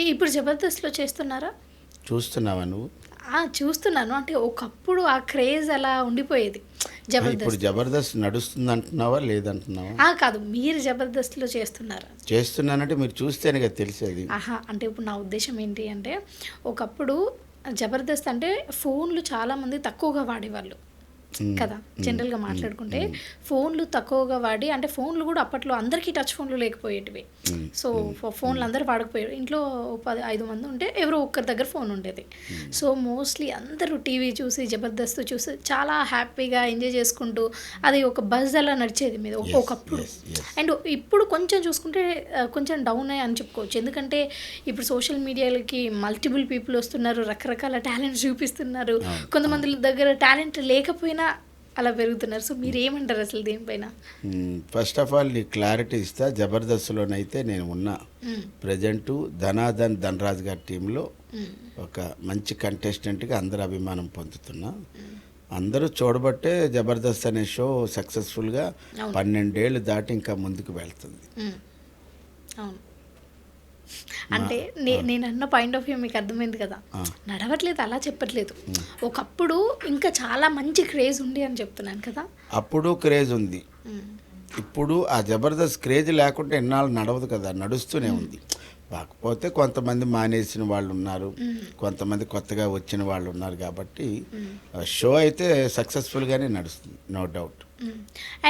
ఇప్పుడు 'జబర్దస్త్‌లో' చేస్తున్నారా? చూస్తున్నావా నువ్వు? చూస్తున్నాను. అంటే ఒకప్పుడు ఆ క్రేజ్ అలా ఉండిపోయేది. ఇప్పుడు 'జబర్దస్త్.' 'జబర్దస్త్' నడుస్తుందంటున్నావా? లేదంటున్నావా? కాదు. మీరు 'జబర్దస్త్‌లో' చేస్తున్నారా? చేస్తున్నానంటే మీరు చూస్తేనే కదా తెలిసేది. అంటే ఇప్పుడు నా ఉద్దేశ్యం ఏంటి అంటే, ఒకప్పుడు 'జబర్దస్త్' అంటే ఫోన్‌లు చాలామంది తక్కువగా వాడేవాళ్ళు కదా! జనరల్‌గా మాట్లాడుకుంటే ఫోన్‌లు తక్కువగా వాడి, అంటే ఫోన్‌లు కూడా అప్పట్లో అందరికీ టచ్ ఫోన్‌లు లేకపోయేటివి. సో, ఫోన్‌లు అందరూ వాడకపోయారు. ఇంట్లో 5 మంది ఉంటే ఎవరో ఒక్కరి దగ్గర ఫోన్ ఉండేది. సో, మోస్ట్‌లీ అందరూ టీవీ చూసి, 'జబర్దస్త్' చూసి చాలా హ్యాపీగా ఎంజాయ్ చేసుకుంటూ అది ఒక బజ్ అలా నడిచేది మీద ఒకప్పుడు. అండ్ ఇప్పుడు కొంచెం చూసుకుంటే కొంచెం డౌన్ అని చెప్పుకోవచ్చు. ఎందుకంటే ఇప్పుడు సోషల్ మీడియాలకి మల్టిపుల్ పీపుల్ వస్తున్నారు, రకరకాల టాలెంట్స్ చూపిస్తున్నారు. కొంతమంది దగ్గర టాలెంట్ లేకపోయినా అలా పెరుగుతున్నారు. సో, మీరేమంటారు అసలు దీనిపైన? ఫస్ట్ ఆఫ్ ఆల్ నీకు క్లారిటీ ఇస్తా. 'జబర్దస్త్‌లోనైతే నేను ఉన్నా. ప్రజెంటు ధనరాజ్ గారి టీంలో ఒక మంచి కంటెస్టెంట్గా అందరు అభిమానం పొందుతున్నా. అందరూ చూడబట్టే 'జబర్దస్త్' అనే షో సక్సెస్ఫుల్గా 12 ఏళ్ళు దాటి ఇంకా ముందుకు వెళ్తుంది. అవును. అంటే నేను అన్న పాయింట్ ఆఫ్ వ్యూ మీకు అర్థమైంది కదా. నడవట్లేదు అలా చెప్పట్లేదు. ఒకప్పుడు ఇంకా చాలా మంచి క్రేజ్ ఉంది అని చెప్తున్నాను కదా. అప్పుడు క్రేజ్ ఉంది. ఇప్పుడు ఆ 'జబర్దస్త్' క్రేజ్ లేకుంటే ఎన్నాళ్ళు నడవదు కదా, నడుస్తూనే ఉంది. కాకపోతే కొంతమంది మానేసిన వాళ్ళు ఉన్నారు, కొంతమంది కొత్తగా వచ్చిన వాళ్ళు ఉన్నారు. కాబట్టి షో అయితే సక్సెస్ఫుల్గానే నడుస్తుంది, నో డౌట్.